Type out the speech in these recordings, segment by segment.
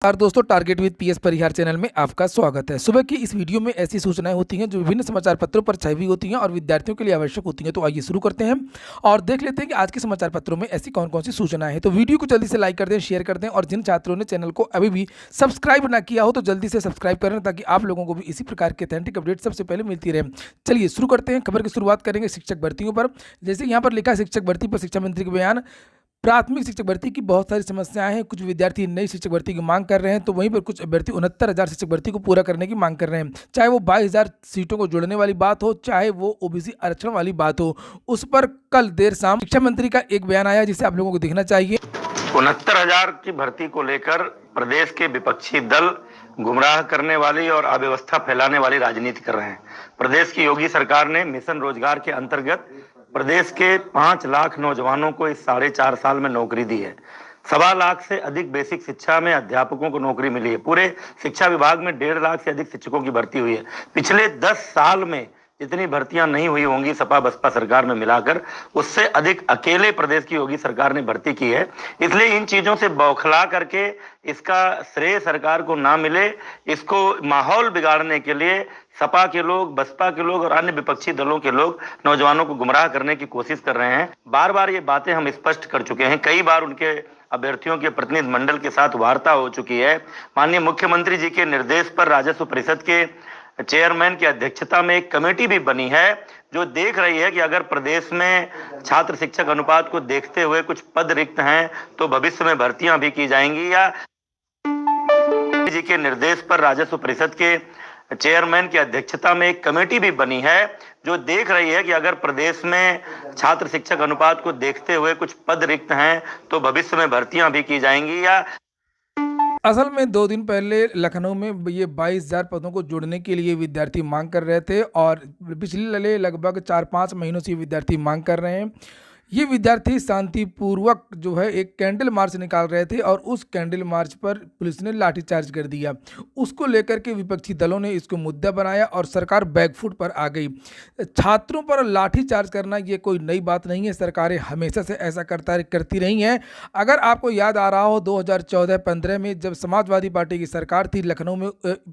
और दोस्तों, target with PS Parihar channel में आपका स्वागत है। सुबह की इस वीडियो में ऐसी सूचनाएं होती हैं जो विभिन्न समाचार पत्रों पर छाई हुई होती हैं और विद्यार्थियों के लिए आवश्यक होती हैं। तो आइए शुरू करते हैं और देख लेते हैं कि आज के समाचार पत्रों में ऐसी कौन कौन सी सूचनाएं हैं। तो वीडियो को जल्दी से लाइक कर दें, शेयर कर दें और जिन छात्रों ने चैनल को अभी भी सब्सक्राइब ना किया हो तो जल्दी से सब्सक्राइब करें ताकि आप लोगों को भी इसी प्रकार के ऑथेंटिक अपडेट सबसे पहले मिलती रहे। चलिए शुरू करते हैं। खबर की शुरुआत करेंगे शिक्षक भर्तियों पर। जैसे यहाँ पर लिखा है, शिक्षक भर्ती पर शिक्षा मंत्री का बयान। प्राथमिक शिक्षक भर्ती की बहुत सारी समस्याएं हैं। कुछ विद्यार्थी नई शिक्षक भर्ती की मांग कर रहे हैं तो वहीं पर कुछ अभ्यर्थी 69,000 शिक्षक भर्ती को पूरा करने की मांग कर रहे हैं। चाहे वो 22,000 सीटों को जोड़ने वाली बात हो, चाहे वो ओबीसी आरक्षण वाली बात हो, उस पर कल देर शाम शिक्षा मंत्री का एक बयान आया जिसे आप लोगों को देखना चाहिए। 69,000 की भर्ती को लेकर प्रदेश के विपक्षी दल गुमराह करने वाली और अव्यवस्था फैलाने वाली राजनीति कर रहे हैं। प्रदेश की योगी सरकार ने मिशन रोजगार के अंतर्गत प्रदेश के 5 लाख नौजवानों को इस 4.5 साल में नौकरी दी है। 1.25 लाख से अधिक बेसिक शिक्षा में अध्यापकों को नौकरी मिली है। पूरे शिक्षा विभाग में 1.5 लाख से अधिक शिक्षकों की भर्ती हुई है। पिछले 10 साल में जितनी भर्तियां नहीं हुई होंगी सपा बसपा सरकार में मिलाकर, उससे अधिक अकेले प्रदेश की योगी सरकार ने भर्ती की है। इसलिए इन चीजों से बौखला करके इसका श्रेय सरकार को ना मिले, इसको माहौल बिगाड़ने के लिए सपा के लोग, बसपा के लोग और अन्य विपक्षी दलों के लोग नौजवानों को गुमराह करने की कोशिश कर रहे हैं। बार बार ये बातें हम स्पष्ट कर चुके हैं। कई बार उनके अभ्यर्थियों के प्रतिनिधि मंडल के साथ वार्ता हो चुकी है। माननीय मुख्यमंत्री जी के निर्देश पर राजस्व परिषद के चेयरमैन की अध्यक्षता में एक कमेटी भी बनी है जो देख रही है कि अगर प्रदेश में छात्र शिक्षक अनुपात को देखते हुए कुछ पद रिक्त हैं तो भविष्य में भर्तियां भी की जाएंगी। या जी के निर्देश पर राजस्व परिषद के चेयरमैन की अध्यक्षता में एक कमेटी भी बनी है जो देख रही है कि अगर प्रदेश में छात्र शिक्षक अनुपात को देखते हुए कुछ पद रिक्त हैं तो भविष्य में भर्तियां भी की जाएंगी। या असल में 2 दिन पहले लखनऊ में ये 22,000 पदों को जोड़ने के लिए विद्यार्थी मांग कर रहे थे और पिछले लगभग 4-5 महीनों से विद्यार्थी मांग कर रहे हैं। ये विद्यार्थी शांतिपूर्वक जो है एक कैंडल मार्च निकाल रहे थे और उस कैंडल मार्च पर पुलिस ने लाठीचार्ज कर दिया। उसको लेकर के विपक्षी दलों ने इसको मुद्दा बनाया और सरकार बैकफुट पर आ गई। छात्रों पर लाठीचार्ज करना ये कोई नई बात नहीं है, सरकारें हमेशा से ऐसा करती रही हैं। अगर आपको याद आ रहा हो 2014-15 में जब समाजवादी पार्टी की सरकार थी, लखनऊ में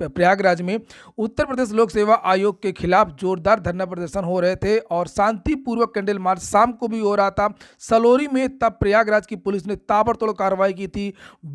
प्रयागराज में उत्तर प्रदेश लोक सेवा आयोग के खिलाफ जोरदार धरना प्रदर्शन हो रहे थे और शांतिपूर्वक कैंडल मार्च शाम को भी हो रहा था सलोरी में। तब प्रयागराज की पुलिस ने ताबड़तोड़ कार्रवाई की थी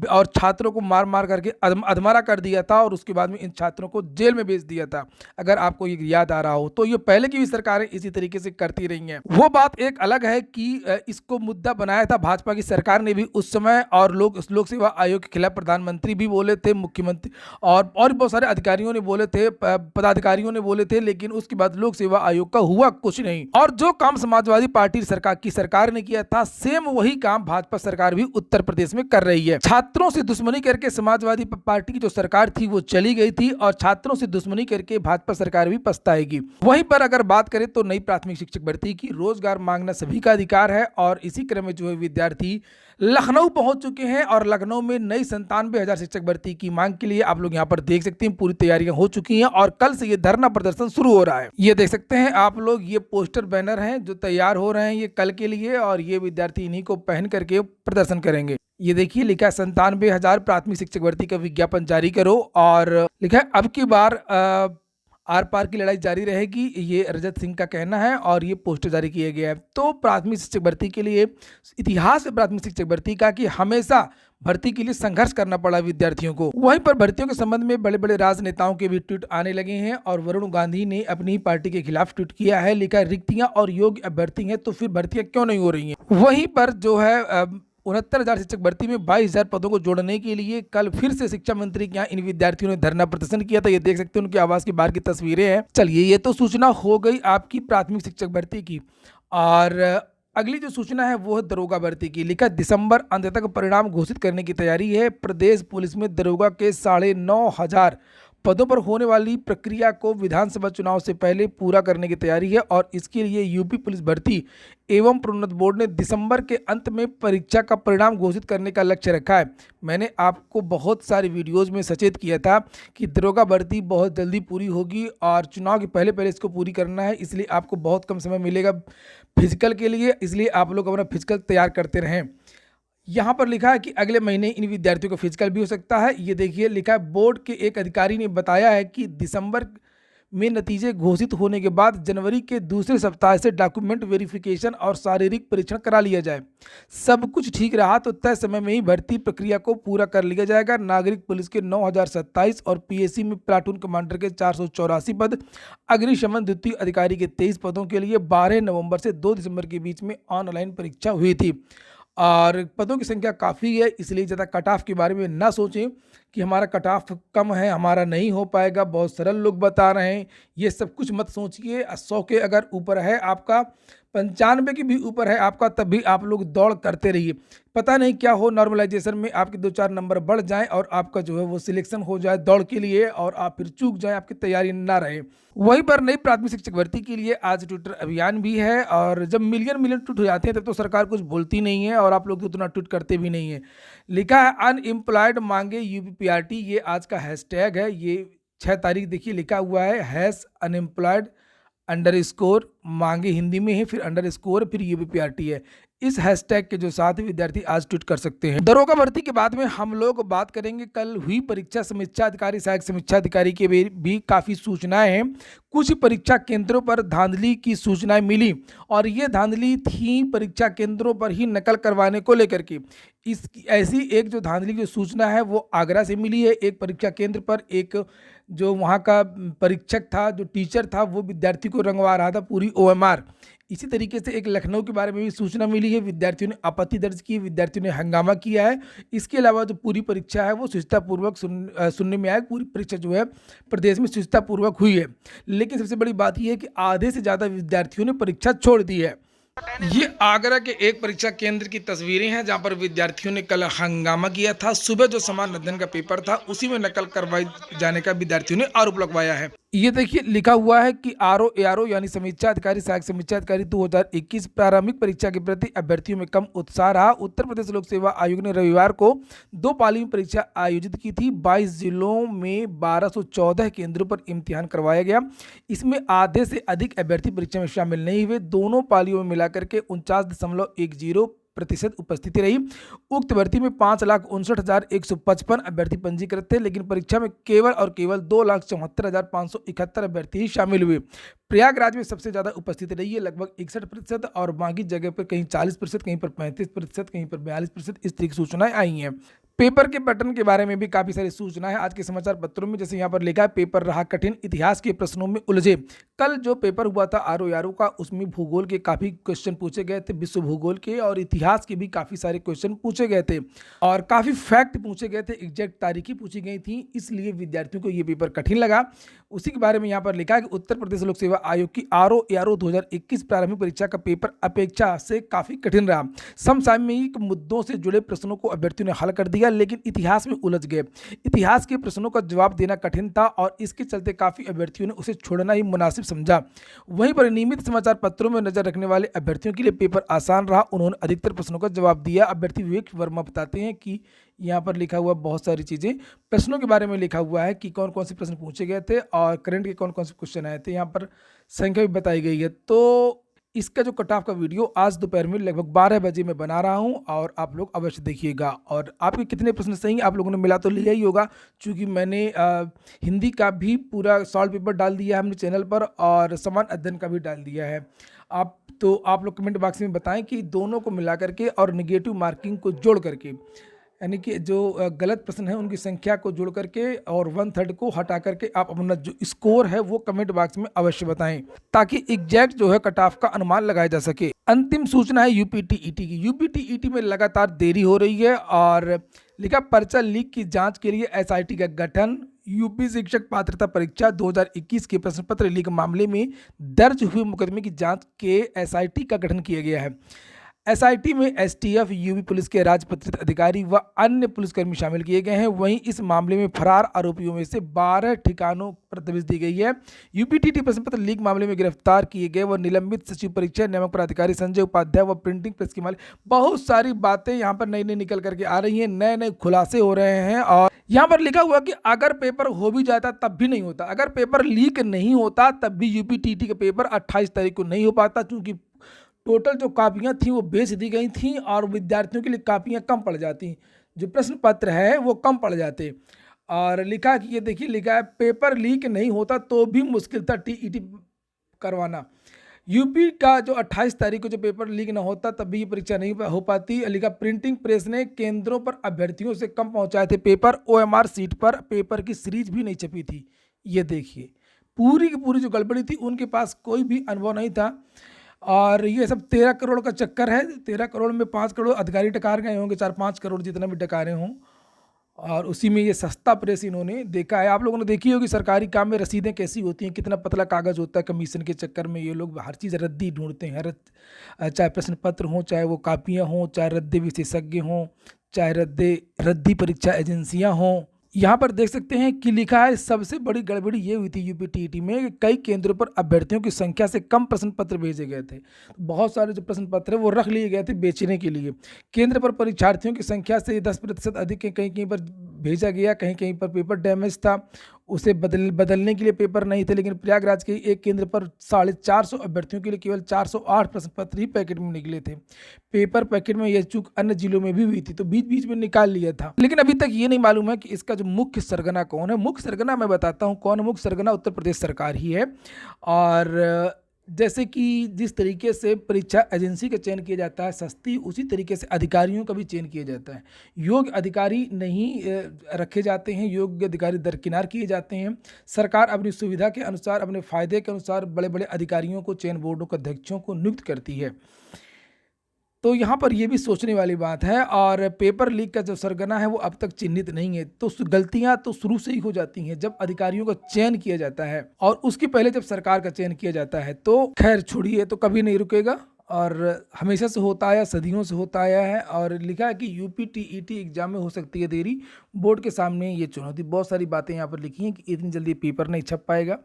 और छात्रों को मार मार करके अधमरा कर दिया था और उसके बाद में इन छात्रों को जेल में भेज दिया था। अगर आपको ये याद आ रहा हो तो ये पहले की भी सरकारें इसी तरीके से करती रही हैं। वो बात एक अलग है कि इसको मुद्दा बनाया था भाजपा की सरकार ने भी उस समय और लोक सेवा आयोग के खिलाफ प्रधानमंत्री भी बोले थे, मुख्यमंत्री और बहुत सारे अधिकारियों ने बोले थे, पदाधिकारियों ने बोले थे, लेकिन उसके बाद लोक सेवा आयोग का हुआ कुछ नहीं। और जो काम समाजवादी पार्टी सरकार ने किया था, सेम वही काम भाजपा सरकार भी उत्तर प्रदेश में कर रही है। छात्रों से दुश्मनी करके समाजवादी पार्टी की जो सरकार थी वो चली गई थी और छात्रों से दुश्मनी करके भाजपा सरकार भी पछताएगी। वहीं पर अगर बात करें तो नई प्राथमिक शिक्षक भर्ती की, रोजगार मांगना सभी का अधिकार है और इसी क्रम में जो है विद्यार्थी लखनऊ पहुंच चुके हैं और लखनऊ में नई 97,000 शिक्षक भर्ती की मांग के लिए आप लोग यहां पर देख सकते हैं पूरी तैयारियां हो चुकी हैं और कल से ये धरना प्रदर्शन शुरू हो रहा है। ये देख सकते हैं आप लोग, ये पोस्टर बैनर हैं जो तैयार हो रहे हैं ये कल के लिए और ये विद्यार्थी इन्हीं को पहन करके प्रदर्शन करेंगे। ये देखिए लिखा है 97,000 प्राथमिक शिक्षक भर्ती का विज्ञापन जारी करो और लिखा है अब की बार आर पार की लड़ाई जारी रहेगी, ये रजत सिंह का कहना है और ये पोस्टर जारी किया गया है। तो प्राथमिक शिक्षक भर्ती के लिए इतिहास है प्राथमिक शिक्षक भर्ती का कि हमेशा भर्ती के लिए संघर्ष करना पड़ा विद्यार्थियों को। वहीं पर भर्तियों के संबंध में बड़े बड़े राजनेताओं के भी ट्वीट आने लगे हैं और वरुण गांधी ने अपनी ही पार्टी के खिलाफ ट्वीट किया है, लिखा रिक्तियां और योग्य अभ्यर्थी हैं तो फिर भर्तियां क्यों नहीं हो रही हैं। वहीं पर जो है 69,000 शिक्षक भर्ती में 22,000 पदों को जोड़ने के लिए कल फिर से शिक्षा मंत्री के यहाँ इन विद्यार्थियों ने धरना प्रदर्शन किया था। ये देख सकते हैं उनके आवास के बाहर की तस्वीरें हैं। चलिए, ये तो सूचना हो गई आपकी प्राथमिक शिक्षक भर्ती की और अगली जो सूचना है वो है दरोगा भर्ती की। लिखा दिसंबर अंत तक परिणाम घोषित करने की तैयारी है। प्रदेश पुलिस में दरोगा के 9,500 पदों पर होने वाली प्रक्रिया को विधानसभा चुनाव से पहले पूरा करने की तैयारी है और इसके लिए यूपी पुलिस भर्ती एवं प्रोन्नत बोर्ड ने दिसंबर के अंत में परीक्षा का परिणाम घोषित करने का लक्ष्य रखा है। मैंने आपको बहुत सारी वीडियोस में सचेत किया था कि दरोगा भर्ती बहुत जल्दी पूरी होगी और चुनाव के पहले इसको पूरी करना है, इसलिए आपको बहुत कम समय मिलेगा फिजिकल के लिए, इसलिए आप लोग अपना फिजिकल तैयार करते रहें। यहाँ पर लिखा है कि अगले महीने इन विद्यार्थियों का फिजिकल भी हो सकता है। ये देखिए लिखा है, बोर्ड के एक अधिकारी ने बताया है कि दिसंबर में नतीजे घोषित होने के बाद जनवरी के दूसरे सप्ताह से डॉक्यूमेंट वेरिफिकेशन और शारीरिक परीक्षण करा लिया जाए। सब कुछ ठीक रहा तो तय समय में ही भर्ती प्रक्रिया को पूरा कर लिया जाएगा। नागरिक पुलिस के 9027 और पीएसी में प्लाटून कमांडर के 484 पद, अग्निशमन द्वितीय अधिकारी के 23 पदों के लिए 12 नवंबर से 2 दिसंबर के बीच में ऑनलाइन परीक्षा हुई थी। और पदों की संख्या काफ़ी है, इसलिए ज़्यादा कट ऑफ के बारे में ना सोचें कि हमारा कट ऑफ कम है, हमारा नहीं हो पाएगा, बहुत सरल लोग बता रहे हैं, ये सब कुछ मत सोचिए। 100 के अगर ऊपर है आपका, 95 के भी ऊपर है आपका, तब भी आप लोग दौड़ करते रहिए। पता नहीं क्या हो, नॉर्मलाइजेशन में आपके 2-4 नंबर बढ़ जाएं और आपका जो है वो सिलेक्शन हो जाए दौड़ के लिए और आप फिर चूक जाएं, आपकी तैयारी ना रहे। वहीं पर नई प्राथमिक शिक्षक भर्ती के लिए आज ट्विटर अभियान भी है, और जब मिलियन ट्वीट हो जाते हैं तब तो सरकार कुछ बोलती नहीं है और आप लोग तो उतना ट्वीट करते भी नहीं है। लिखा है अनएम्प्लॉयड मांगे यूपीपीआरटी, ये आज का हैशटैग है। ये 6 तारीख देखिए लिखा हुआ है, हैश अनएम्प्लॉयड अंडरस्कोर मांगे हिंदी में है, फिर अंडरस्कोर, फिर यूपीपीआरटी है। इस हैशटैग के जो साथ विद्यार्थी आज ट्वीट कर सकते हैं। दरोगा भर्ती के बाद में हम लोग बात करेंगे कल हुई परीक्षा समीक्षा अधिकारी, सहायक समीक्षा अधिकारी के भी काफ़ी सूचनाएं हैं। कुछ परीक्षा केंद्रों पर धांधली की सूचनाएं मिली और ये धांधली थी परीक्षा केंद्रों पर ही नकल करवाने को लेकर के। इस ऐसी एक जो धांधली की सूचना है वो आगरा से मिली है। एक परीक्षा केंद्र पर एक जो वहाँ का परीक्षक था, जो टीचर था, वो विद्यार्थी को रंगवा रहा था पूरी ओएमआर। इसी तरीके से एक लखनऊ के बारे में भी सूचना मिली है, विद्यार्थियों ने आपत्ति दर्ज की, विद्यार्थियों ने हंगामा किया है। इसके अलावा जो पूरी परीक्षा है वो सुचितापूर्वक सुनने में आया, पूरी परीक्षा जो है प्रदेश में सुचितापूर्वक हुई है। लेकिन सबसे बड़ी बात यह है कि आधे से ज़्यादा विद्यार्थियों ने परीक्षा छोड़ दी है। ये आगरा के एक परीक्षा केंद्र की तस्वीरें हैं जहां पर विद्यार्थियों ने कल हंगामा किया था। सुबह जो समान अध्ययन का पेपर था उसी में नकल करवाए जाने का विद्यार्थियों ने आरोप लगवाया है। ये देखिए लिखा हुआ है कि आरओ यानी समीक्षा अधिकारी, सहायक समीक्षा अधिकारी 2021 प्रारंभिक परीक्षा के प्रति अभ्यर्थियों में कम उत्साह रहा। उत्तर प्रदेश लोक सेवा आयोग ने रविवार को 2 पाली में परीक्षा आयोजित की थी। 22 जिलों में 1214 केंद्रों पर इम्तिहान करवाया गया। इसमें आधे से अधिक अभ्यर्थी परीक्षा में शामिल नहीं हुए। दोनों पालियों में मिलाकर के 49.10% उपस्थिति रही। उक्त भर्ती में 5,59,155 अभ्यर्थी पंजीकृत थे, लेकिन परीक्षा में केवल 2,74,571 अभ्यर्थी ही शामिल हुए। प्रयागराज में सबसे ज़्यादा उपस्थिति रही है, लगभग 61%, और बाकी जगह पर कहीं 40%, कहीं पर 35%, कहीं पर 42%, इस तरह की सूचनाएं आई हैं। पेपर के पैटर्न के बारे में भी काफ़ी सारी सूचना है आज के समाचार पत्रों में। जैसे यहाँ पर लिखा है, पेपर रहा कठिन, इतिहास के प्रश्नों में उलझे। कल जो पेपर हुआ था आरओ का, उसमें भूगोल के काफ़ी क्वेश्चन पूछे गए थे, विश्व भूगोल के, और इतिहास के भी काफ़ी सारे क्वेश्चन पूछे गए थे और काफ़ी फैक्ट पूछे गए थे, एग्जैक्ट तारीखें पूछी गई थी, इसलिए विद्यार्थियों को ये पेपर कठिन लगा। उसी के बारे में यहाँ पर लिखा है कि उत्तर प्रदेश लोक सेवा आयोग की आरओ 2021 प्रारंभिक परीक्षा का पेपर अपेक्षा से काफ़ी कठिन रहा। समसामयिक मुद्दों से जुड़े प्रश्नों को अभ्यर्थियों ने हल कर दिया, लेकिन इतिहास में उलझ गए। इतिहास के प्रश्नों का जवाब देना कठिन था और इसके चलते काफ़ी अभ्यर्थियों ने उसे छोड़ना ही मुनासिब समझा। वहीं पर नियमित समाचार पत्रों में नजर रखने वाले अभ्यर्थियों के लिए पेपर आसान रहा, उन्होंने अधिकतर प्रश्नों का जवाब दिया। अभ्यर्थी विवेक वर्मा बताते हैं कि यहाँ पर लिखा हुआ बहुत सारी चीज़ें, प्रश्नों के बारे में लिखा हुआ है कि कौन कौन से प्रश्न पूछे गए थे और करंट के कौन कौन से क्वेश्चन आए थे, यहाँ पर संख्या भी बताई गई है। तो इसका जो कट ऑफ का वीडियो आज दोपहर में लगभग 12 बजे मैं बना रहा हूं और आप लोग अवश्य देखिएगा। और आपके कितने प्रश्न सही आप लोगों ने मिला तो लिया ही होगा, क्योंकि मैंने हिंदी का भी पूरा सॉल्व पेपर डाल दिया है हमने चैनल पर और समान अध्ययन का भी डाल दिया है। आप लोग कमेंट बॉक्स में बताएं कि दोनों को मिला करके और निगेटिव मार्किंग को जोड़ करके, यानी कि जो गलत प्रश्न है उनकी संख्या को जोड़ करके और 1/3 को हटा करके आप अपना जो स्कोर है वो कमेंट बॉक्स में अवश्य बताएं, ताकि एग्जैक्ट जो है कट ऑफ का अनुमान लगाया जा सके। अंतिम सूचना है यूपीटीईटी की। यूपीटीईटी में लगातार देरी हो रही है और लिखा पर्चा लीक की जांच के लिए एसआईटी का गठन। यूपी शिक्षक पात्रता परीक्षा 2021 के प्रश्न पत्र लीक मामले में दर्ज हुए मुकदमे की जांच के एसआईटी का गठन किया गया है। एसआईटी में एसटीएफ, यूपी पुलिस के राजपत्रित अधिकारी व अन्य पुलिसकर्मी शामिल किए गए हैं। वहीं इस मामले में फरार आरोपियों में से 12 ठिकानों पर दबिश दी गई है। यूपीटीटी प्रश्न पत्र लीक मामले में गिरफ्तार किए गए व निलंबित सचिव परीक्षा नियामक प्राधिकारी संजय उपाध्याय व प्रिंटिंग प्रेस के मालिक, बहुत सारी बातें यहाँ पर नई नई निकल करके आ रही हैं, नए नए खुलासे हो रहे हैं। और यहाँ पर लिखा हुआ कि अगर पेपर हो भी जाता तब भी नहीं होता, अगर पेपर लीक नहीं होता तब भी यूपीटीटी का पेपर 28 तारीख को नहीं हो पाता, क्योंकि टोटल जो कापियां थी वो बेच दी गई थी और विद्यार्थियों के लिए कापियां कम पड़ जाती, जो प्रश्न पत्र है वो कम पड़ जाते। और लिखा कि ये देखिए लिखा है पेपर लीक नहीं होता तो भी मुश्किल था टीईटी करवाना। यूपी का जो 28 तारीख को जो पेपर लीक ना होता तब भी ये परीक्षा नहीं हो पाती। लिखा प्रिंटिंग प्रेस ने केंद्रों पर अभ्यर्थियों से कम पहुंचाए थे पेपर, ओएमआर सीट पर पेपर की सीरीज भी नहीं छपी थी। ये देखिए पूरी की पूरी जो गड़बड़ी थी, उनके पास कोई भी अनुभव नहीं था। और ये सब 13 करोड़ का चक्कर है। 13 करोड़ में 5 करोड़ अधिकारी टकार गए होंगे, 4-5 करोड़ जितना भी टकारे हों, और उसी में ये सस्ता प्रेस इन्होंने देखा है। आप लोगों ने देखी होगी सरकारी काम में रसीदें कैसी होती हैं, कितना पतला कागज़ होता है। कमीशन के चक्कर में ये लोग हर चीज़ रद्दी ढूंढते हैं, चाहे प्रश्न पत्र हों, चाहे वो कापियाँ हों, चाहे रद्दी विशेषज्ञ हों, चाहे रद्दी परीक्षा एजेंसियाँ हों। यहाँ पर देख सकते हैं कि लिखा है सबसे बड़ी गड़बड़ी ये हुई थी यूपी टीईटी में कि कई केंद्रों पर अभ्यर्थियों की संख्या से कम प्रश्न पत्र भेजे गए थे। बहुत सारे जो प्रश्न पत्र है वो रख लिए गए थे बेचने के लिए। केंद्र पर परीक्षार्थियों की संख्या से 10% अधिक कहीं कहीं पर भेजा गया, कहीं कहीं पर पेपर डैमेज था, उसे बदलने के लिए पेपर नहीं थे। लेकिन प्रयागराज के एक केंद्र पर 450 अभ्यर्थियों के लिए केवल 408 प्रश्न पत्र ही पैकेट में निकले थे। पेपर पैकेट में यह चूक अन्य जिलों में भी हुई थी, तो बीच बीच में निकाल लिया था। लेकिन अभी तक ये नहीं मालूम है कि इसका जो मुख्य सरगना कौन है। मुख्य सरगना मैं बताता हूँ कौन है। मुख्य सरगना उत्तर प्रदेश सरकार ही है। और जैसे कि जिस तरीके से परीक्षा एजेंसी का चयन किया जाता है सस्ती, उसी तरीके से अधिकारियों का भी चयन किया जाता है। योग्य अधिकारी नहीं रखे जाते हैं, योग्य अधिकारी दरकिनार किए जाते हैं। सरकार अपनी सुविधा के अनुसार, अपने फायदे के अनुसार बड़े बड़े अधिकारियों को, चयन बोर्डों के अध्यक्षों को नियुक्त करती है। तो यहाँ पर ये भी सोचने वाली बात है। और पेपर लीक का जो सरगना है वो अब तक चिन्हित नहीं है। तो गलतियां तो शुरू से ही हो जाती हैं जब अधिकारियों का चयन किया जाता है, और उसके पहले जब सरकार का चयन किया जाता है तो खैर छोड़िए, तो कभी नहीं रुकेगा और हमेशा से होता आया, सदियों से होता आया है। और लिखा है कि यूपी टीईटी एग्जाम में हो सकती है देरी, बोर्ड के सामने ये चुनौती। बहुत सारी बातें यहाँ पर लिखी हैं कि इतनी जल्दी पेपर नहीं छप पाएगा,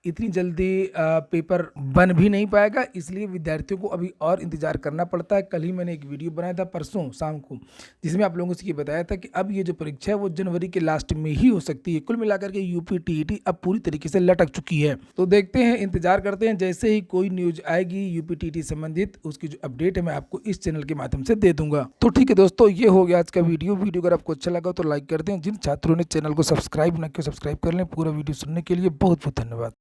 इतनी जल्दी पेपर बन भी नहीं पाएगा, इसलिए विद्यार्थियों को अभी और इंतजार करना पड़ता है। कल ही मैंने एक वीडियो बनाया था परसों शाम को, जिसमें आप लोगों से ये बताया था कि अब ये जो परीक्षा है वो जनवरी के लास्ट में ही हो सकती है। कुल मिलाकर के यूपी टीईटी अब पूरी तरीके से लटक चुकी है। तो देखते हैं, इंतजार करते हैं, जैसे ही कोई न्यूज आएगी यूपी टीईटी संबंधित उसकी जो अपडेट है मैं आपको इस चैनल के माध्यम से दे दूंगा। तो ठीक है दोस्तों, ये हो गया आज का वीडियो। अगर आपको अच्छा लगा तो लाइक कर दें। जिन छात्रों ने चैनल को सब्सक्राइब न किया, सब्सक्राइब कर लें। पूरा वीडियो सुनने के लिए बहुत बहुत धन्यवाद।